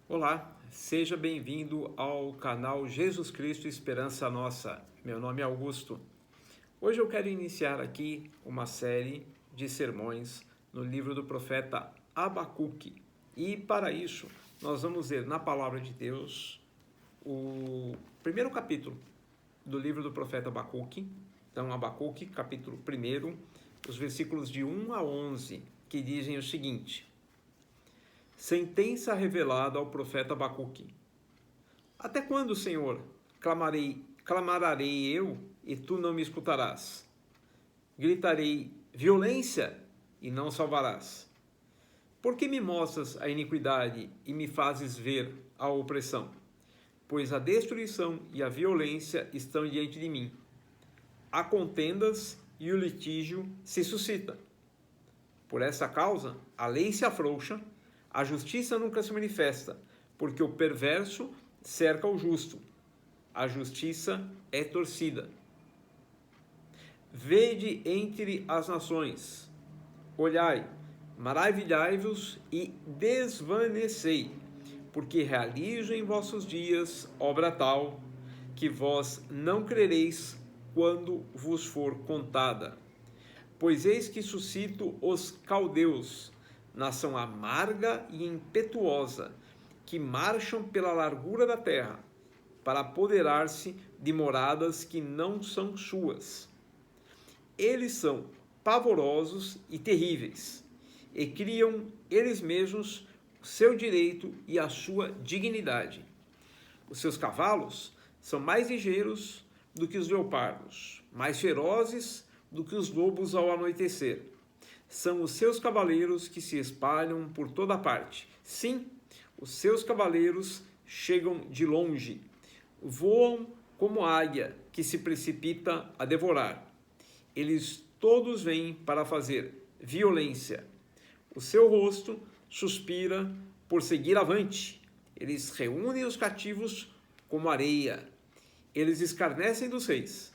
Olá, seja bem-vindo ao canal Jesus Cristo Esperança Nossa. Meu nome é Augusto. Hoje eu quero iniciar aqui uma série de sermões no livro do profeta Abacuque. E para isso, nós vamos ver na palavra de Deus o primeiro capítulo do livro do profeta Abacuque. Então, Abacuque, capítulo 1, os versículos de 1 a 11, que dizem o seguinte: Sentença revelada ao profeta Abacuque. Até quando, Senhor, clamarei eu e tu não me escutarás? Gritarei violência e não salvarás. Por que me mostras a iniquidade e me fazes ver a opressão? Pois a destruição e a violência estão diante de mim. Há contendas e o litígio se suscita. Por essa causa, a lei se afrouxa, a justiça nunca se manifesta, porque o perverso cerca o justo. A justiça é torcida. Vede entre as nações, olhai, maravilhai-vos e desvanecei, porque realizo em vossos dias obra tal, que vós não crereis quando vos for contada. Pois eis que suscito os caldeus, nação amarga e impetuosa, que marcham pela largura da terra, para apoderar-se de moradas que não são suas. Eles são pavorosos e terríveis, e criam eles mesmos o seu direito e a sua dignidade. Os seus cavalos são mais ligeiros do que os leopardos, mais ferozes do que os lobos ao anoitecer. São os seus cavaleiros que se espalham por toda parte. Sim, os seus cavaleiros chegam de longe, voam como águia que se precipita a devorar. Eles todos vêm para fazer violência. O seu rosto suspira por seguir avante. Eles reúnem os cativos como areia. Eles escarnecem dos reis.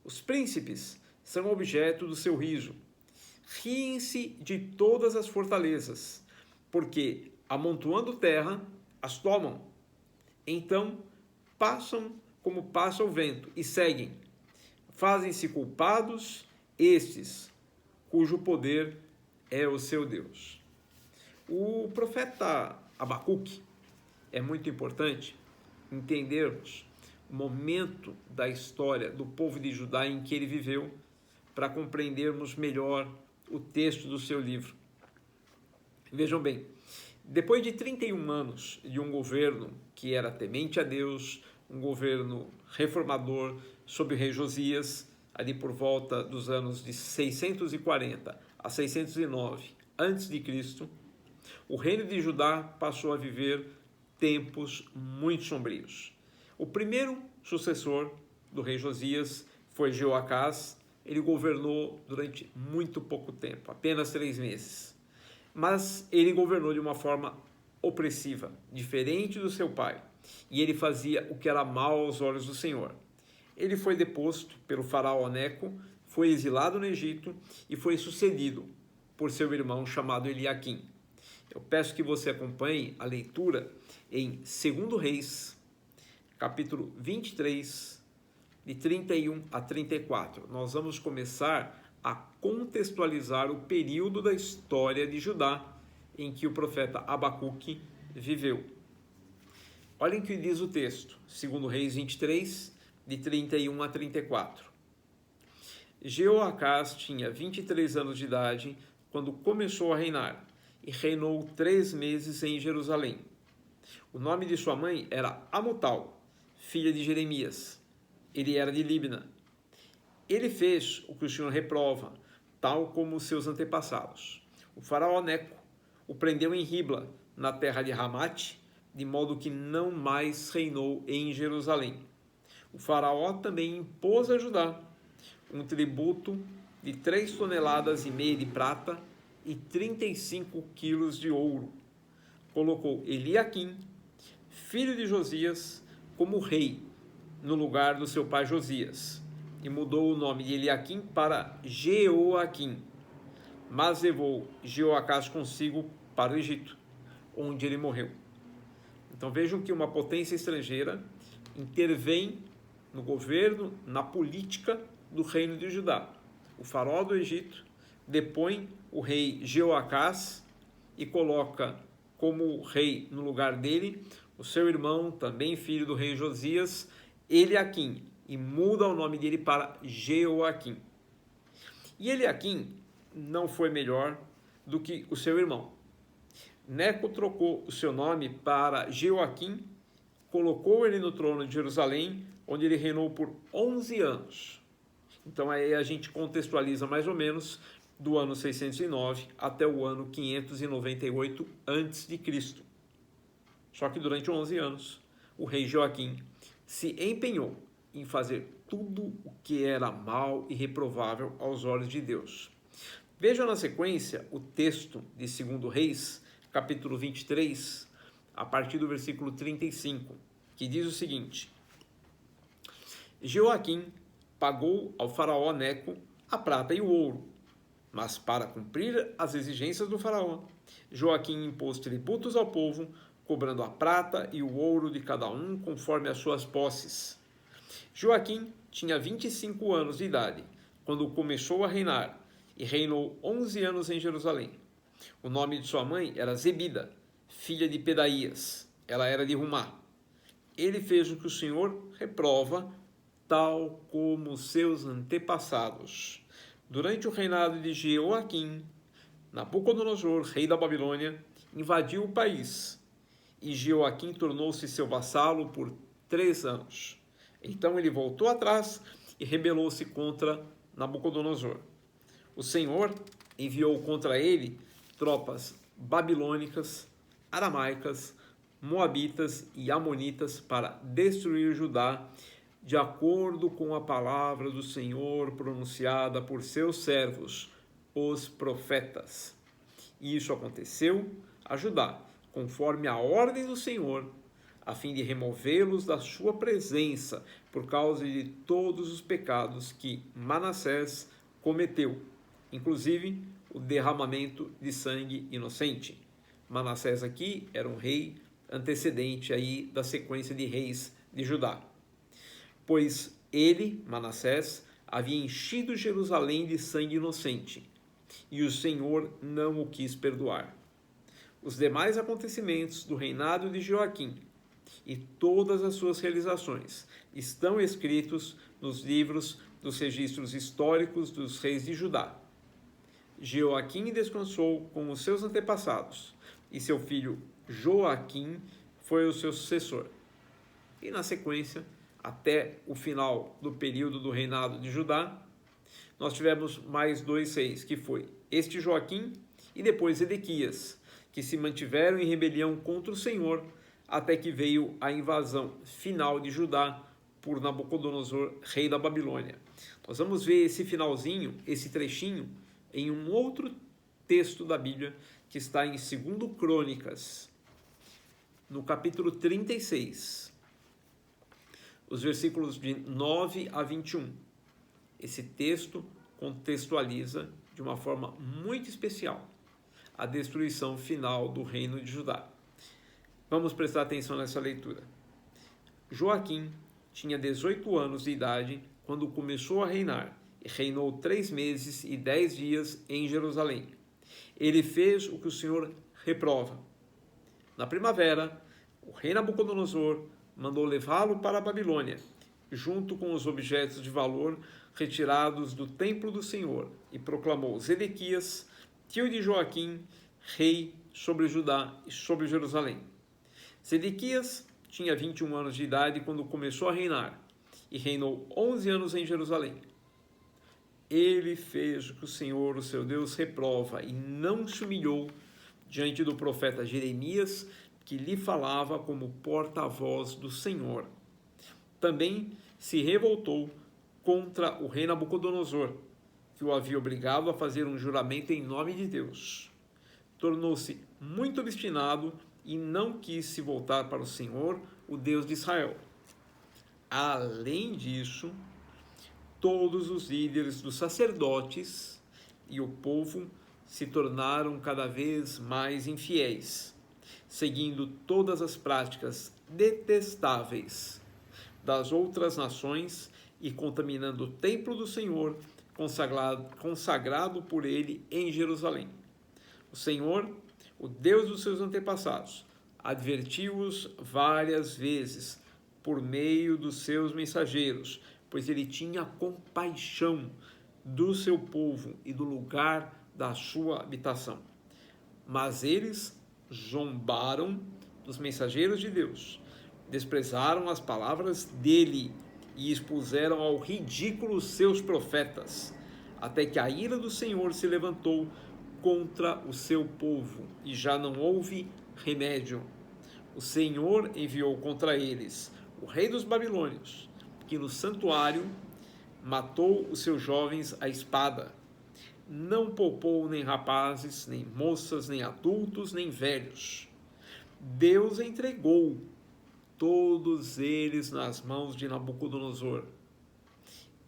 Os príncipes são objeto do seu riso. Riem-se de todas as fortalezas, porque, amontoando terra, as tomam. Então, passam como passa o vento e seguem. Fazem-se culpados estes, cujo poder é o seu Deus. O profeta Abacuque é muito importante entendermos o momento da história do povo de Judá em que ele viveu, para compreendermos melhor o texto do seu livro. Vejam bem, depois de 31 anos de um governo que era temente a Deus, um governo reformador sob o rei Josias, ali por volta dos anos de 640 a 609 a.C., o reino de Judá passou a viver tempos muito sombrios. O primeiro sucessor do rei Josias foi Jeoacás. Ele governou durante muito pouco tempo, apenas 3 meses. Mas ele governou de uma forma opressiva, diferente do seu pai. E ele fazia o que era mal aos olhos do Senhor. Ele foi deposto pelo faraó Neco, foi exilado no Egito e foi sucedido por seu irmão chamado Eliaquim. Eu peço que você acompanhe a leitura em 2 Reis, capítulo 23, de 31 a 34. Nós vamos começar a contextualizar o período da história de Judá em que o profeta Abacuque viveu. Olhem o que diz o texto, 2 Reis 23, de 31 a 34. Jeoacás tinha 23 anos de idade quando começou a reinar, e reinou 3 meses em Jerusalém. O nome de sua mãe era Amutal, filha de Jeremias. Ele era de Líbna. Ele fez o que o Senhor reprova, tal como os seus antepassados. O faraó Neco o prendeu em Ribla, na terra de Ramate, de modo que não mais reinou em Jerusalém. O faraó também impôs a Judá um tributo de 3,5 toneladas de prata e 35 quilos de ouro. Colocou Eliaquim, filho de Josias, como rei, no lugar do seu pai Josias, e mudou o nome de Eliaquim para Jeoaquim, mas levou Jeoacás consigo para o Egito, onde ele morreu. Então vejam que uma potência estrangeira intervém no governo, na política do reino de Judá. O faraó do Egito depõe o rei Jeoacás e coloca como rei no lugar dele o seu irmão, também filho do rei Josias, Eliaquim, e muda o nome dele para Jeoaquim. E Eliaquim não foi melhor do que o seu irmão. Neco trocou o seu nome para Jeoaquim, colocou ele no trono de Jerusalém, onde ele reinou por 11 anos. Então aí a gente contextualiza mais ou menos do ano 609 até o ano 598 a.C. Só que durante 11 anos, o rei Joaquim se empenhou em fazer tudo o que era mal e reprovável aos olhos de Deus. Vejam na sequência o texto de 2 Reis, capítulo 23, a partir do versículo 35, que diz o seguinte: Joaquim pagou ao faraó Neco a prata e o ouro, mas para cumprir as exigências do faraó, Joaquim impôs tributos ao povo, cobrando a prata e o ouro de cada um conforme as suas posses. Joaquim tinha 25 anos de idade quando começou a reinar e reinou 11 anos em Jerusalém. O nome de sua mãe era Zebida, filha de Pedaías. Ela era de Rumá. Ele fez o que o Senhor reprova, tal como seus antepassados. Durante o reinado de Jeoaquim, Nabucodonosor, rei da Babilônia, invadiu o país e Jeoaquim tornou-se seu vassalo por 3 anos. Então ele voltou atrás e rebelou-se contra Nabucodonosor. O Senhor enviou contra ele tropas babilônicas, aramaicas, moabitas e amonitas para destruir Judá, de acordo com a palavra do Senhor pronunciada por seus servos, os profetas. E isso aconteceu a Judá, conforme a ordem do Senhor, a fim de removê-los da sua presença por causa de todos os pecados que Manassés cometeu, inclusive o derramamento de sangue inocente. Manassés aqui era um rei antecedente aí da sequência de reis de Judá. Pois ele, Manassés, havia enchido Jerusalém de sangue inocente, e o Senhor não o quis perdoar. Os demais acontecimentos do reinado de Joaquim e todas as suas realizações estão escritos nos livros dos registros históricos dos reis de Judá. Joaquim descansou com os seus antepassados, e seu filho Joaquim foi o seu sucessor. E na sequência, até o final do período do reinado de Judá, nós tivemos mais 2 reis, que foi este Joaquim e depois Edequias, que se mantiveram em rebelião contra o Senhor, até que veio a invasão final de Judá por Nabucodonosor, rei da Babilônia. Nós vamos ver esse finalzinho, esse trechinho, em um outro texto da Bíblia, que está em 2 Crônicas, no capítulo 36, os versículos de 9 a 21. Esse texto contextualiza de uma forma muito especial a destruição final do reino de Judá. Vamos prestar atenção nessa leitura. Joaquim tinha 18 anos de idade quando começou a reinar e reinou 3 meses e 10 dias em Jerusalém. Ele fez o que o Senhor reprova. Na primavera, o rei Nabucodonosor mandou levá-lo para a Babilônia, junto com os objetos de valor retirados do templo do Senhor, e proclamou Zedequias, tio de Joaquim, rei sobre Judá e sobre Jerusalém. Zedequias tinha 21 anos de idade quando começou a reinar, e reinou 11 anos em Jerusalém. Ele fez o que o Senhor, o seu Deus, reprova, e não se humilhou diante do profeta Jeremias, que lhe falava como porta-voz do Senhor. Também se revoltou contra o rei Nabucodonosor, que o havia obrigado a fazer um juramento em nome de Deus. Tornou-se muito obstinado e não quis se voltar para o Senhor, o Deus de Israel. Além disso, todos os líderes dos sacerdotes e o povo se tornaram cada vez mais infiéis. seguindo todas as práticas detestáveis das outras nações e contaminando o templo do Senhor, consagrado por ele em Jerusalém. O Senhor, o Deus dos seus antepassados, advertiu-os várias vezes por meio dos seus mensageiros, pois ele tinha compaixão do seu povo e do lugar da sua habitação. Mas eles zombaram dos mensageiros de Deus, desprezaram as palavras dele e expuseram ao ridículo seus profetas, até que a ira do Senhor se levantou contra o seu povo e já não houve remédio. O Senhor enviou contra eles o rei dos babilônios, que no santuário matou os seus jovens à espada. Não poupou nem rapazes, nem moças, nem adultos, nem velhos. Deus entregou todos eles nas mãos de Nabucodonosor.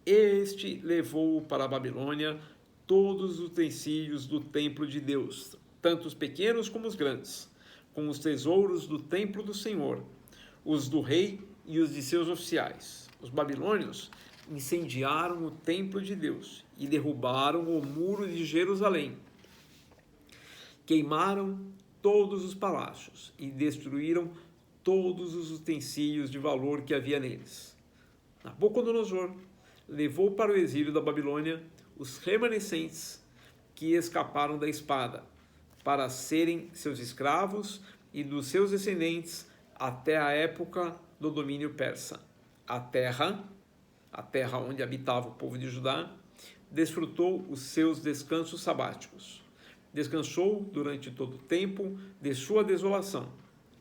Este levou para a Babilônia todos os utensílios do templo de Deus, tanto os pequenos como os grandes, com os tesouros do templo do Senhor, os do rei e os de seus oficiais. Os babilônios incendiaram o templo de Deus e derrubaram o muro de Jerusalém. Queimaram todos os palácios e destruíram todos os utensílios de valor que havia neles. Nabucodonosor levou para o exílio da Babilônia os remanescentes que escaparam da espada, para serem seus escravos e dos seus descendentes até a época do domínio persa. A terra onde habitava o povo de Judá, desfrutou os seus descansos sabáticos. Descansou durante todo o tempo de sua desolação,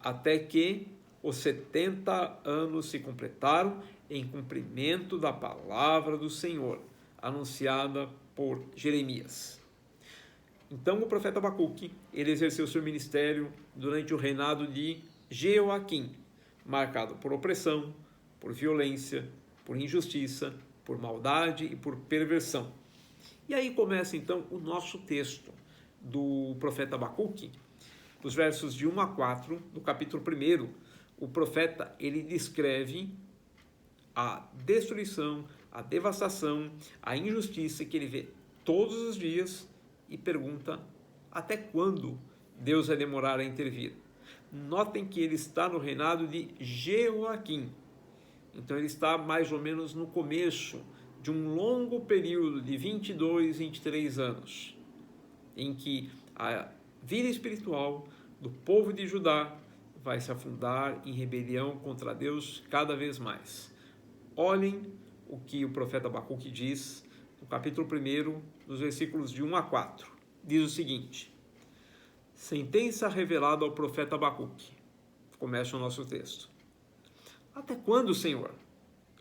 até que os 70 anos se completaram em cumprimento da palavra do Senhor, anunciada por Jeremias. Então o profeta Abacuque, ele exerceu seu ministério durante o reinado de Jeoaquim, marcado por opressão, por violência, por injustiça, por maldade e por perversão. E aí começa então o nosso texto do profeta Abacuque, dos versos de 1 a 4, do capítulo 1, o profeta ele descreve a destruição, a devastação, a injustiça que ele vê todos os dias e pergunta até quando Deus vai demorar a intervir. Notem que ele está no reinado de Jeoaquim. Então ele está mais ou menos no começo de um longo período de 22, 23 anos, em que a vida espiritual do povo de Judá vai se afundar em rebelião contra Deus cada vez mais. Olhem o que o profeta Abacuque diz no capítulo 1, nos versículos de 1 a 4. Diz o seguinte: sentença revelada ao profeta Abacuque. Começa o nosso texto. Até quando, Senhor?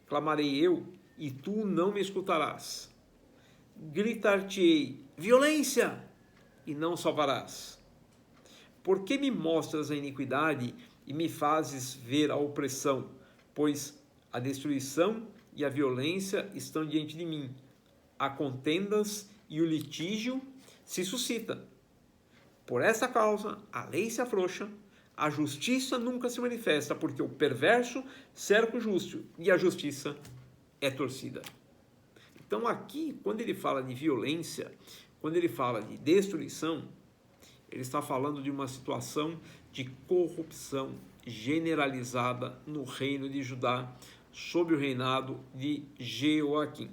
Clamarei eu, e tu não me escutarás. Gritar-te-ei, violência, e não salvarás. Por que me mostras a iniquidade e me fazes ver a opressão? Pois a destruição e a violência estão diante de mim. Há contendas e o litígio se suscita. Por essa causa, a lei se afrouxa, a justiça nunca se manifesta, porque o perverso cerca o justo e a justiça é torcida. Então aqui, quando ele fala de violência, quando ele fala de destruição, ele está falando de uma situação de corrupção generalizada no reino de Judá, sob o reinado de Jeoaquim.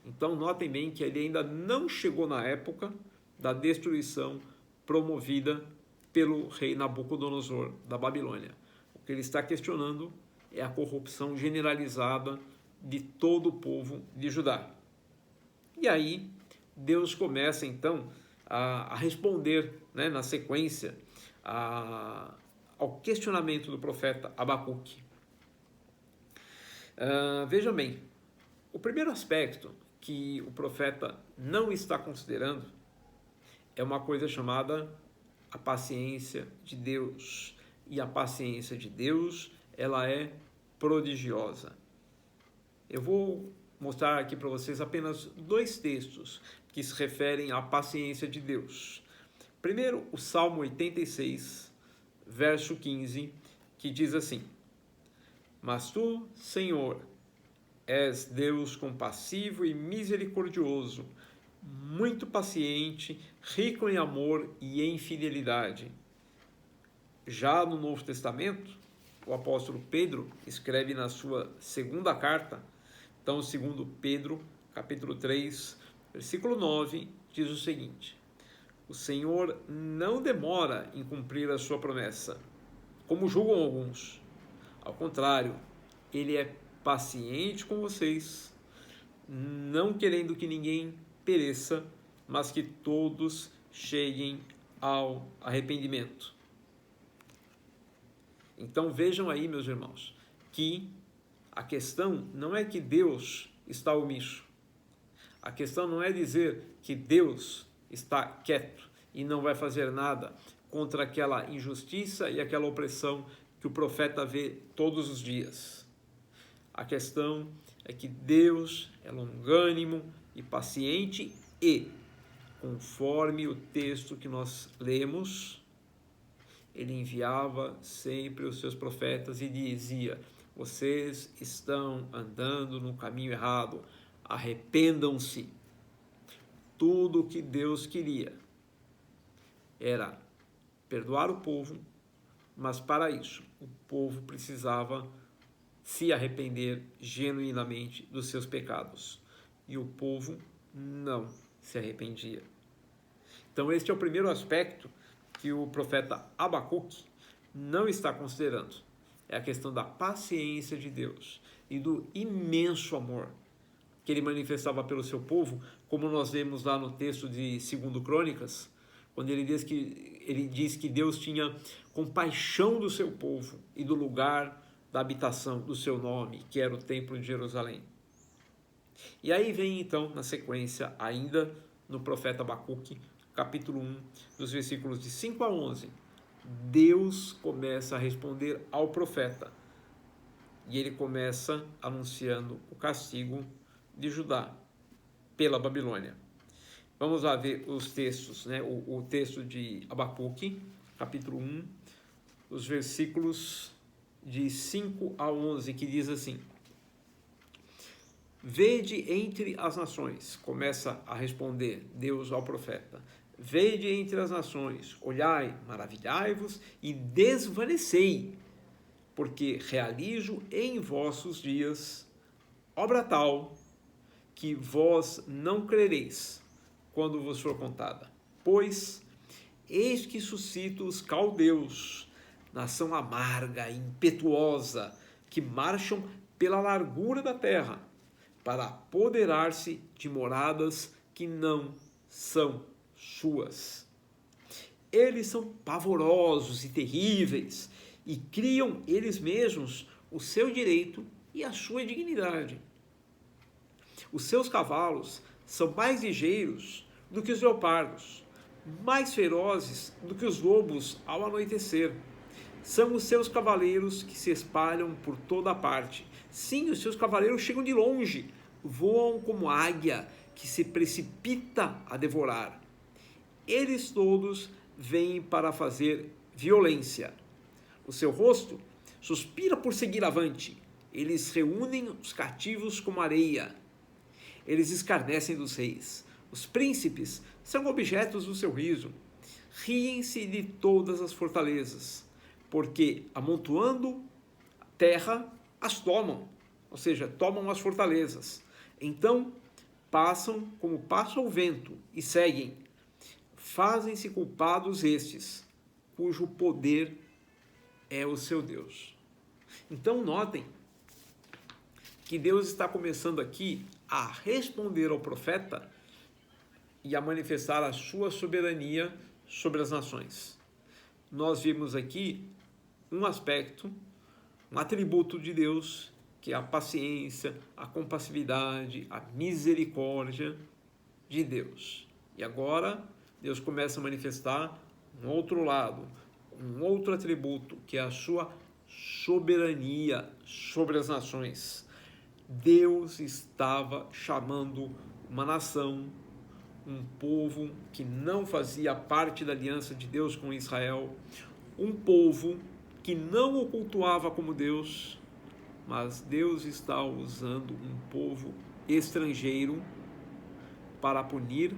Então notem bem que ele ainda não chegou na época da destruição promovida pelo rei Nabucodonosor da Babilônia. O que ele está questionando é a corrupção generalizada de todo o povo de Judá. E aí Deus começa então a responder, na sequência, ao questionamento do profeta Abacuque. Veja bem, o primeiro aspecto que o profeta não está considerando é uma coisa chamada a paciência de Deus. E a paciência de Deus, ela é prodigiosa. Eu vou mostrar aqui para vocês apenas 2 textos que se referem à paciência de Deus. Primeiro, o Salmo 86, verso 15, que diz assim: Mas tu, Senhor, és Deus compassivo e misericordioso, muito paciente, rico em amor e em fidelidade. Já no Novo Testamento, o apóstolo Pedro escreve na sua segunda carta, então, segundo Pedro, capítulo 3, versículo 9, diz o seguinte: O Senhor não demora em cumprir a sua promessa, como julgam alguns. Ao contrário, ele é paciente com vocês, não querendo que ninguém pereça, mas que todos cheguem ao arrependimento. Então vejam aí, meus irmãos, que a questão não é que Deus está omisso. A questão não é dizer que Deus está quieto e não vai fazer nada contra aquela injustiça e aquela opressão que o profeta vê todos os dias. A questão é que Deus é longânimo e paciente e, conforme o texto que nós lemos, ele enviava sempre os seus profetas e dizia: vocês estão andando no caminho errado, arrependam-se. Tudo o que Deus queria era perdoar o povo, mas para isso o povo precisava se arrepender genuinamente dos seus pecados. E o povo não se arrependia. Então este é o primeiro aspecto que o profeta Abacuque não está considerando. É a questão da paciência de Deus e do imenso amor que ele manifestava pelo seu povo, como nós vemos lá no texto de 2 Crônicas, quando ele diz que Deus tinha compaixão do seu povo e do lugar da habitação do seu nome, que era o templo de Jerusalém. E aí vem então, na sequência, ainda no profeta Abacuque, capítulo 1, dos versículos de 5 a 11, Deus começa a responder ao profeta. E ele começa anunciando o castigo de Judá pela Babilônia. Vamos lá ver os textos, né? O texto de Abacuque, capítulo 1, os versículos de 5 a 11, que diz assim: Vede entre as nações, começa a responder Deus ao profeta, vede entre as nações, olhai, maravilhai-vos e desvanecei, porque realizo em vossos dias obra tal que vós não crereis quando vos for contada. Pois eis que suscito os caldeus, nação amarga e impetuosa, que marcham pela largura da terra, para apoderar-se de moradas que não são suas. Eles são pavorosos e terríveis, e criam eles mesmos o seu direito e a sua dignidade. Os seus cavalos são mais ligeiros do que os leopardos, mais ferozes do que os lobos ao anoitecer. São os seus cavaleiros que se espalham por toda a parte. Sim, os seus cavaleiros chegam de longe, voam como águia que se precipita a devorar. Eles todos vêm para fazer violência. O seu rosto suspira por seguir avante. Eles reúnem os cativos como areia. Eles escarnecem dos reis. Os príncipes são objetos do seu riso. Riem-se de todas as fortalezas, porque amontoando a terra, as tomam, ou seja, tomam as fortalezas. Então passam como passa o vento e seguem. Fazem-se culpados estes, cujo poder é o seu Deus. Então notem que Deus está começando aqui a responder ao profeta e a manifestar a sua soberania sobre as nações. Nós vimos aqui um aspecto, um atributo de Deus, que é a paciência, a compassividade, a misericórdia de Deus. E agora Deus começa a manifestar um outro lado, um outro atributo, que é a sua soberania sobre as nações. Deus estava chamando uma nação, um povo que não fazia parte da aliança de Deus com Israel, um povo que não o cultuava como Deus, mas Deus está usando um povo estrangeiro para punir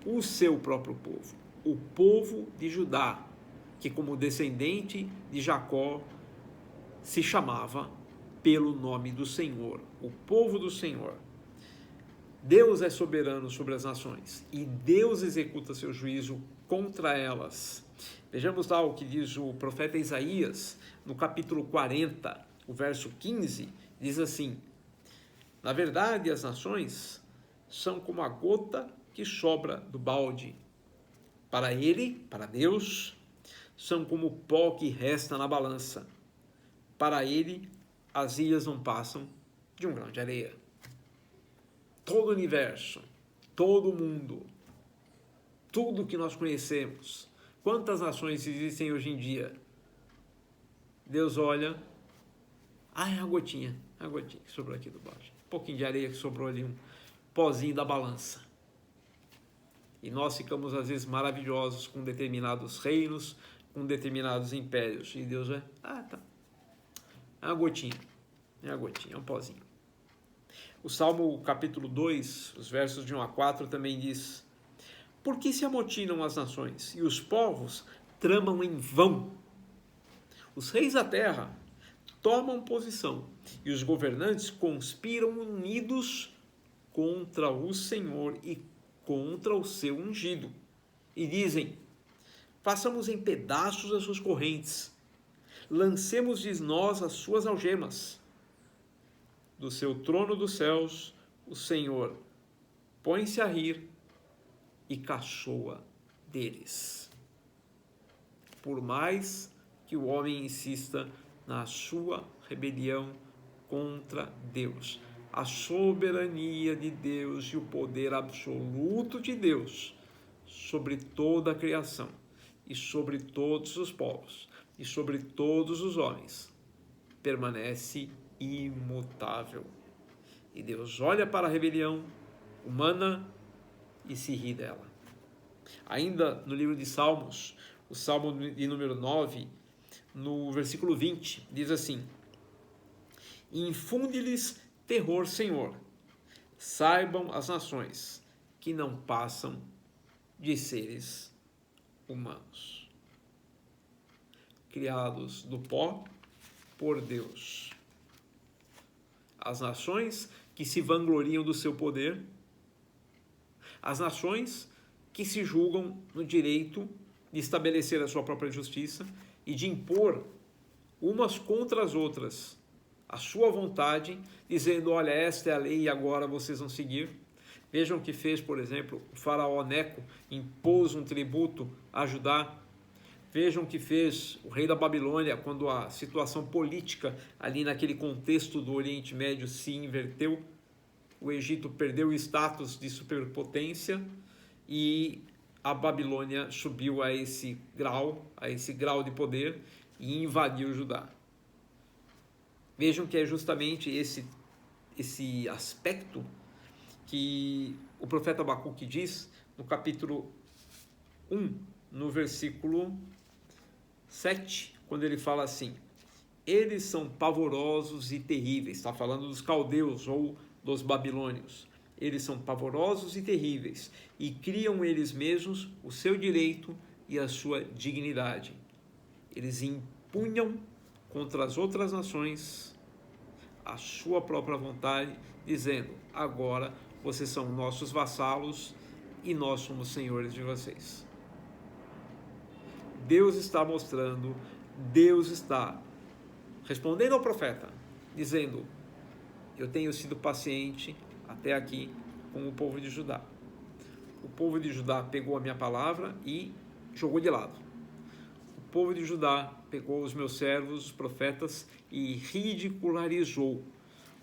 o seu próprio povo, o povo de Judá, que como descendente de Jacó se chamava pelo nome do Senhor, o povo do Senhor. Deus é soberano sobre as nações e Deus executa seu juízo contra elas. Vejamos lá o que diz o profeta Isaías no capítulo 40, o verso 15, diz assim: na verdade, as nações são como a gota que sobra do balde. Para ele, para Deus, são como o pó que resta na balança. Para ele, as ilhas não passam de um grão de areia. Todo o universo, todo o mundo, tudo que nós conhecemos, quantas nações existem hoje em dia? Deus olha, é a gotinha que sobrou aqui do balde. Um pouquinho de areia que sobrou ali, um pozinho da balança. E nós ficamos às vezes maravilhosos com determinados reinos, com determinados impérios. E Deus vai, tá. É uma gotinha, é um pozinho. O Salmo capítulo 2, os versos de 1 a 4 também diz: por que se amotinam as nações e os povos tramam em vão? Os reis da terra tomam posição e os governantes conspiram unidos contra o Senhor e contra o seu ungido. E dizem: façamos em pedaços as suas correntes, lancemos de nós as suas algemas. Do seu trono dos céus, o Senhor põe-se a rir e caçoa deles. Por mais que o homem insista na sua rebelião contra Deus, a soberania de Deus e o poder absoluto de Deus sobre toda a criação e sobre todos os povos e sobre todos os homens permanece imutável. E Deus olha para a rebelião humana e se ri dela. Ainda no livro de Salmos, o Salmo de número 9, no versículo 20, diz assim: infunde-lhes terror, Senhor, saibam as nações que não passam de seres humanos, criados do pó por Deus. As nações que se vangloriam do seu poder, as nações que se julgam no direito de estabelecer a sua própria justiça e de impor umas contra as outras a sua vontade, dizendo: olha, esta é a lei e agora vocês vão seguir. Vejam o que fez, por exemplo, o faraó Neco, impôs um tributo a Judá. Vejam o que fez o rei da Babilônia quando a situação política ali naquele contexto do Oriente Médio se inverteu. O Egito perdeu o status de superpotência e a Babilônia subiu a esse grau de poder e invadiu Judá. Vejam que é justamente esse aspecto que o profeta Abacuque diz no capítulo 1, no versículo 7, quando ele fala assim: eles são pavorosos e terríveis. Está falando dos caldeus ou dos babilônios. Eles são pavorosos e terríveis e criam eles mesmos o seu direito e a sua dignidade. Eles impunham contra as outras nações a sua própria vontade, dizendo: agora vocês são nossos vassalos e nós somos senhores de vocês. Deus está mostrando, Deus está respondendo ao profeta, dizendo: eu tenho sido paciente até aqui com o povo de Judá. O povo de Judá pegou a minha palavra e jogou de lado. O povo de Judá pegou os meus servos, os profetas, e ridicularizou.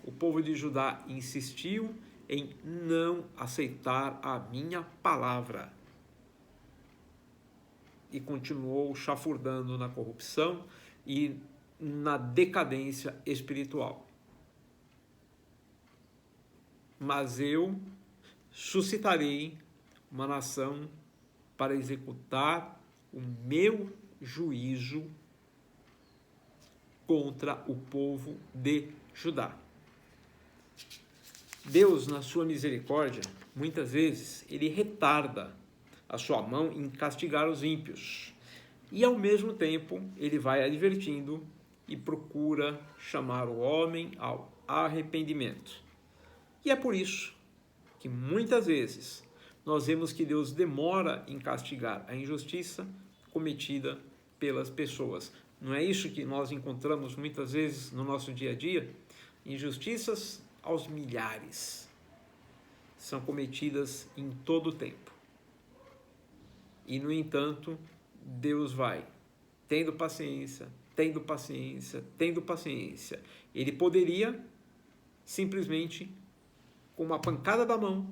O povo de Judá insistiu em não aceitar a minha palavra e continuou chafurdando na corrupção e na decadência espiritual. Mas eu suscitarei uma nação para executar o meu juízo contra o povo de Judá. Deus, na sua misericórdia, muitas vezes, ele retarda a sua mão em castigar os ímpios. E, ao mesmo tempo, ele vai advertindo e procura chamar o homem ao arrependimento. E é por isso que, muitas vezes, nós vemos que Deus demora em castigar a injustiça cometida pelas pessoas. Não é isso que nós encontramos muitas vezes no nosso dia a dia? Injustiças aos milhares são cometidas em todo o tempo. E, no entanto, Deus vai tendo paciência, tendo paciência, tendo paciência. Ele poderia simplesmente, com uma pancada da mão,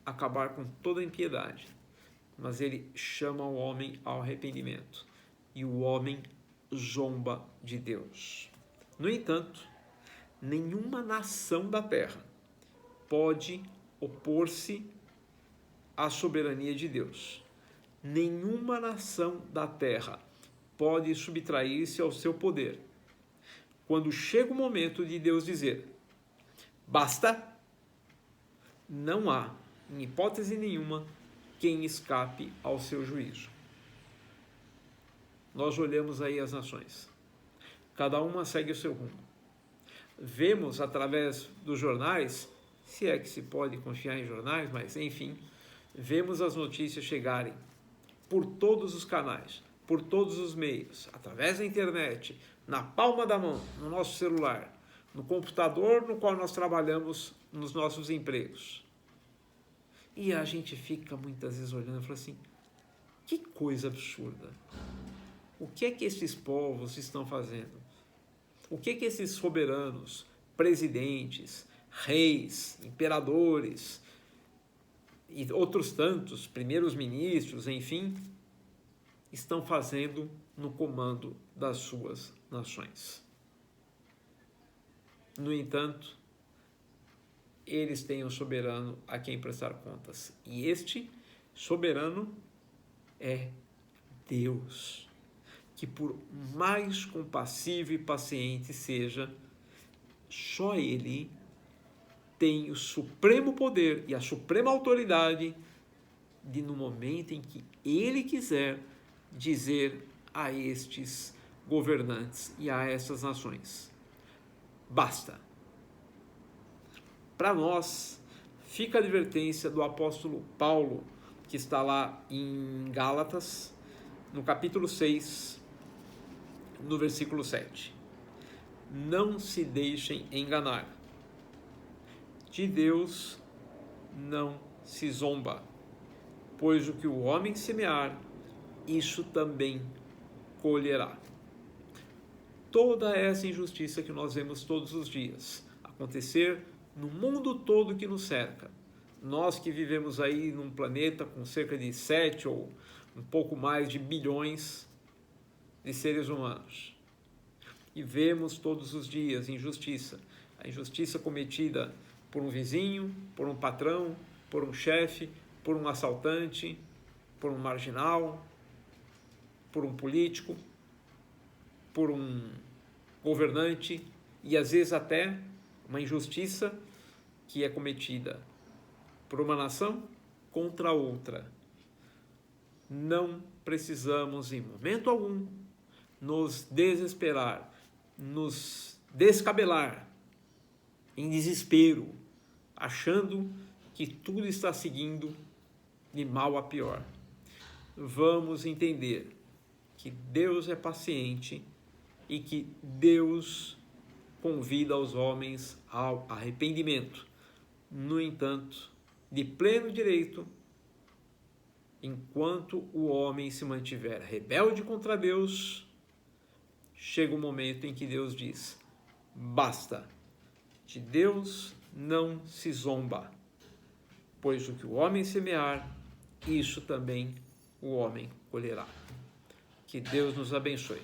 acabar com toda a impiedade. Mas ele chama o homem ao arrependimento. E o homem zomba de Deus. No entanto, nenhuma nação da terra pode opor-se à soberania de Deus. Nenhuma nação da terra pode subtrair-se ao seu poder. Quando chega o momento de Deus dizer, basta, não há, em hipótese nenhuma, quem escape ao seu juízo. Nós olhamos aí as nações. Cada uma segue o seu rumo. Vemos através dos jornais, se é que se pode confiar em jornais, mas enfim, vemos as notícias chegarem por todos os canais, por todos os meios, através da internet, na palma da mão, no nosso celular, no computador no qual nós trabalhamos nos nossos empregos. E a gente fica muitas vezes olhando e fala assim, que coisa absurda. O que é que esses povos estão fazendo? O que é que esses soberanos, presidentes, reis, imperadores e outros tantos, primeiros ministros, enfim, estão fazendo no comando das suas nações? No entanto, eles têm um soberano a quem prestar contas. E este soberano é Deus, que por mais compassivo e paciente seja, só Ele tem o supremo poder e a suprema autoridade de, no momento em que Ele quiser, dizer a estes governantes e a essas nações, basta. Para nós, fica a advertência do apóstolo Paulo, que está lá em Gálatas, no capítulo 6, no versículo 7. Não se deixem enganar. De Deus não se zomba, pois o que o homem semear, isso também colherá. Toda essa injustiça que nós vemos todos os dias acontecer no mundo todo que nos cerca, nós que vivemos aí num planeta com cerca de 7 ou um pouco mais de bilhões de seres humanos, e vemos todos os dias injustiça, a injustiça cometida por um vizinho, por um patrão, por um chefe, por um assaltante, por um marginal, por um político, por um governante, e às vezes até uma injustiça que é cometida por uma nação contra outra. Não precisamos, em momento algum, nos desesperar, nos descabelar em desespero, achando que tudo está seguindo de mal a pior. Vamos entender que Deus é paciente e que Deus convida os homens ao arrependimento. No entanto, de pleno direito, enquanto o homem se mantiver rebelde contra Deus, chega o momento em que Deus diz, basta. De Deus não se zomba, pois o que o homem semear, isso também o homem colherá. Que Deus nos abençoe.